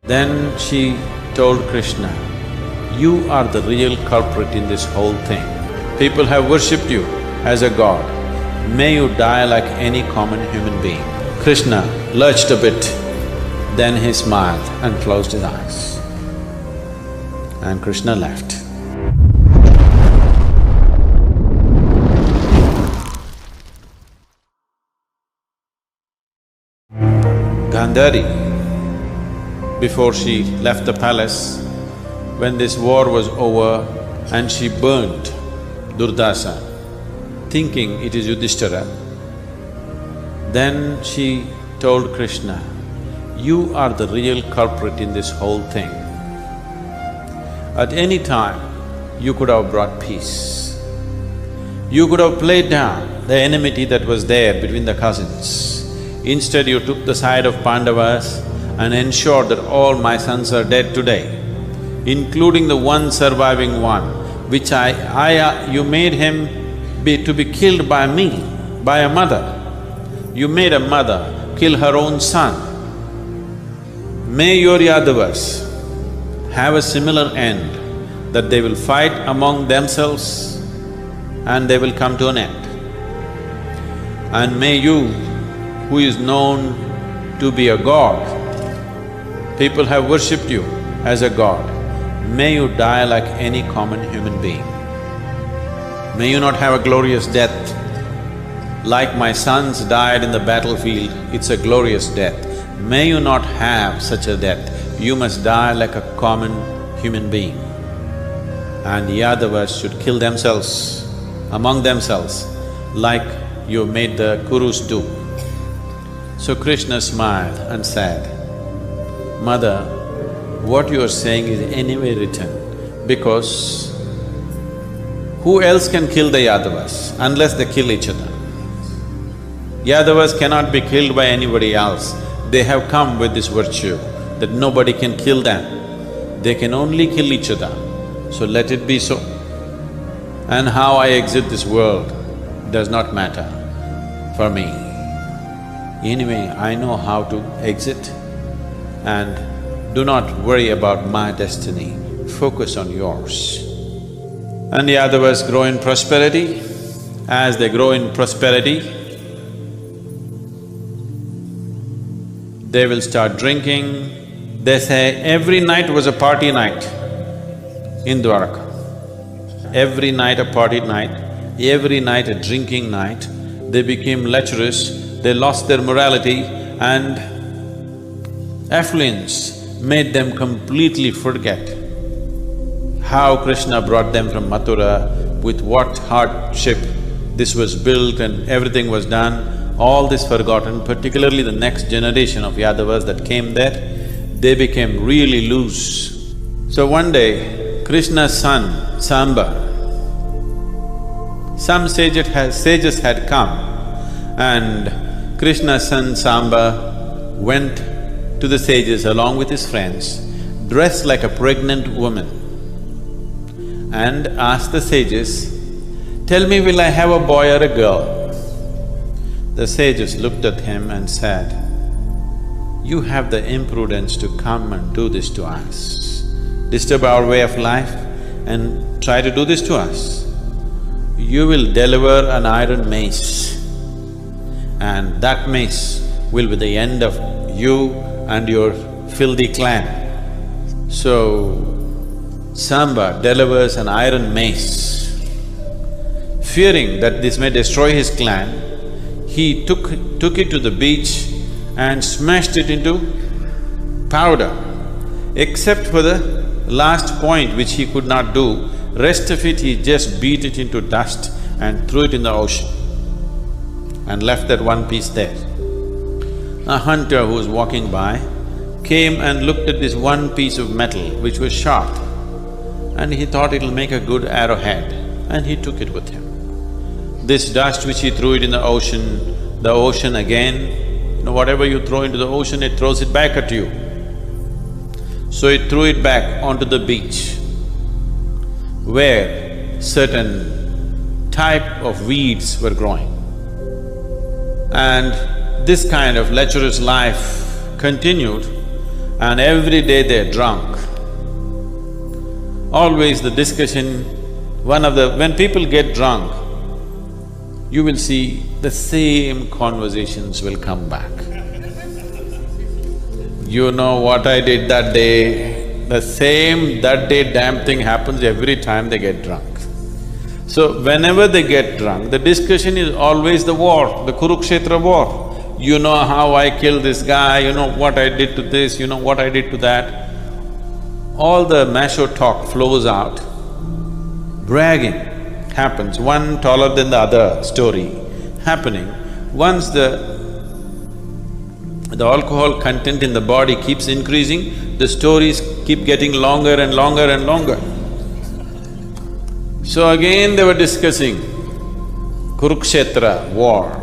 Then she told Krishna, "You are the real culprit in this whole thing. People have worshipped you as a god. May you die like any common human being." Krishna lurched a bit, then he smiled and closed his eyes. And Krishna left. Gandhari, before she left the palace, when this war was over and she burnt Durdasa, thinking it is Yudhishthira, then she told Krishna, "You are the real culprit in this whole thing. At any time, you could have brought peace. You could have played down the enmity that was there between the cousins. Instead, you took the side of Pandavas and ensured that all my sons are dead today, including the one surviving one, which you made him to be killed by me, by a mother. You made a mother kill her own son. May your Yadavas have a similar end, that they will fight among themselves and they will come to an end. And may you, who is known to be a god, people have worshipped you as a god, may you die like any common human being. May you not have a glorious death. Like my sons died in the battlefield, it's a glorious death. May you not have such a death. You must die like a common human being. And Yadavas should kill themselves, among themselves, like you made the Kurus do." So Krishna smiled and said, "Mother, what you are saying is anyway written, because who else can kill the Yadavas unless they kill each other? Yadavas cannot be killed by anybody else. They have come with this virtue that nobody can kill them. They can only kill each other. So let it be so. And how I exit this world does not matter for me. Anyway, I know how to exit, and do not worry about my destiny, focus on yours." And Yadavas grow in prosperity. As they grow in prosperity, they will start drinking. They say every night was a party night in Dwaraka. Every night a party night, every night a drinking night. They became lecherous, they lost their morality, and affluence made them completely forget how Krishna brought them from Mathura, with what hardship this was built and everything was done. All this forgotten, particularly the next generation of Yadavas that came there, they became really loose. So one day, Krishna's son, Samba, some sages had come, and Krishna's son Samba went to the sages along with his friends, dressed like a pregnant woman, and asked the sages, "Tell me, will I have a boy or a girl?" The sages looked at him and said, "You have the imprudence to come and do this to us, disturb our way of life and try to do this to us. You will deliver an iron mace, and that mace will be the end of you and your filthy clan." So, Samba delivers an iron mace. Fearing that this may destroy his clan, he took it to the beach and smashed it into powder. Except for the last point which he could not do, rest of it he just beat it into dust and threw it in the ocean and left that one piece there. A hunter who was walking by came and looked at this one piece of metal which was sharp, and he thought it'll make a good arrowhead, and he took it with him. This dust which he threw it in the ocean again, whatever you throw into the ocean, it throws it back at you. So it threw it back onto the beach, where certain type of weeds were growing. And this kind of lecherous life continued and every day they're drunk. Always the discussion, when people get drunk, you will see the same conversations will come back. You know what I did that day, that day damn thing happens every time they get drunk. So whenever they get drunk, the discussion is always the war, the Kurukshetra war. You know how I killed this guy, you know what I did to this, you know what I did to that. All the macho talk flows out, bragging happens, one taller than the other story happening. Once the alcohol content in the body keeps increasing, the stories keep getting longer and longer and longer. So again they were discussing Kurukshetra war.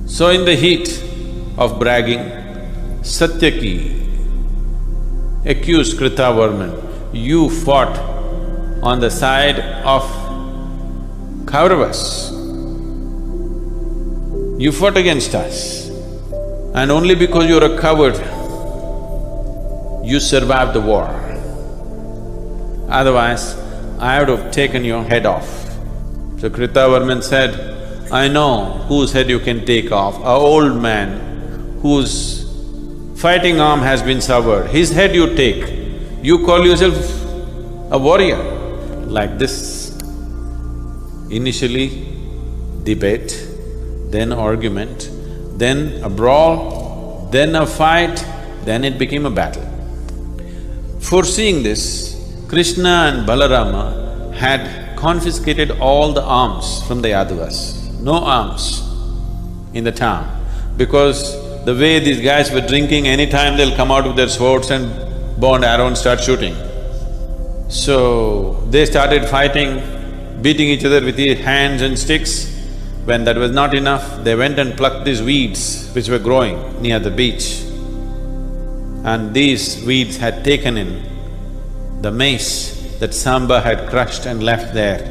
So in the heat of bragging, Satyaki accused Kritavarman, you fought on the side of Kauravas. You fought against us, and only because you're a coward, you survived the war. Otherwise, I would have taken your head off. So Kritavarman said, I know whose head you can take off, an old man whose fighting arm has been severed, his head you take. You call yourself a warrior. Like this, initially debate, then argument, then a brawl, then a fight, then it became a battle. Foreseeing this, Krishna and Balarama had confiscated all the arms from the Yadavas. No arms in the town, because the way these guys were drinking, anytime they'll come out with their swords and bow and arrow and start shooting. So they started fighting, beating each other with their hands and sticks. When that was not enough, they went and plucked these weeds which were growing near the beach. And these weeds had taken in the mace that Samba had crushed and left there.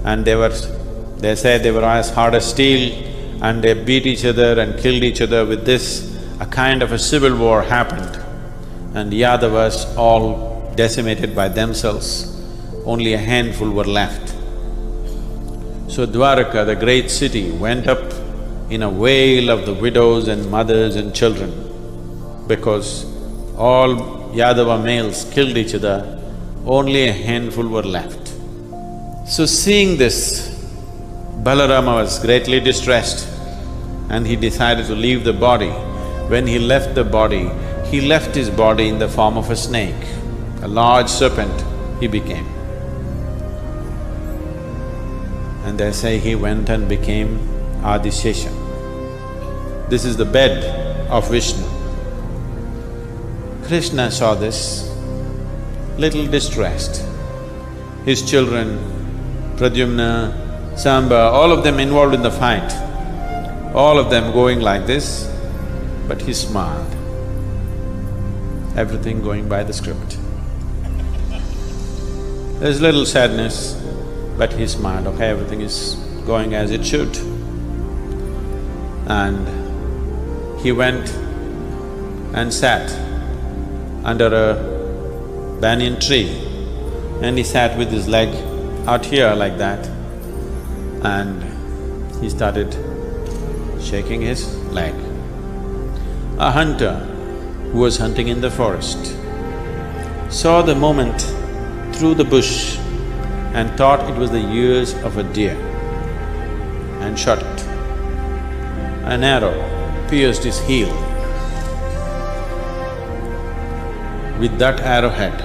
And they said they were as hard as steel, and they beat each other and killed each other. With this, a kind of a civil war happened, and Yadavas all decimated by themselves, only a handful were left. So Dwaraka, the great city, went up in a wail of the widows and mothers and children, because all Yadava males killed each other, only a handful were left. So seeing this, Balarama was greatly distressed and he decided to leave the body. When he left the body, he left his body in the form of a snake, a large serpent he became. And they say he went and became Adishesha. This is the bed of Vishnu. Krishna saw this, little distressed. His children, Pradyumna, Samba, all of them involved in the fight, all of them going like this, but he smiled. Everything going by the script. There's little sadness, but he smiled, okay, everything is going as it should. And he went and sat under a banyan tree, and he sat with his leg out here like that, and he started shaking his leg. A hunter who was hunting in the forest saw the moment through the bush and thought it was the ears of a deer and shot it. An arrow pierced his heel. With that arrowhead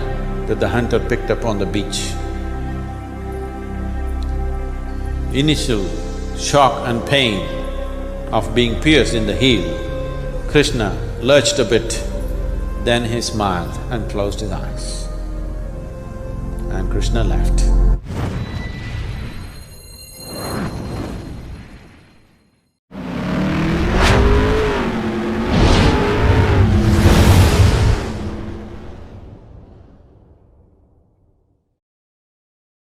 that the hunter picked up on the beach, initial shock and pain of being pierced in the heel, Krishna lurched a bit, then he smiled and closed his eyes. And Krishna left.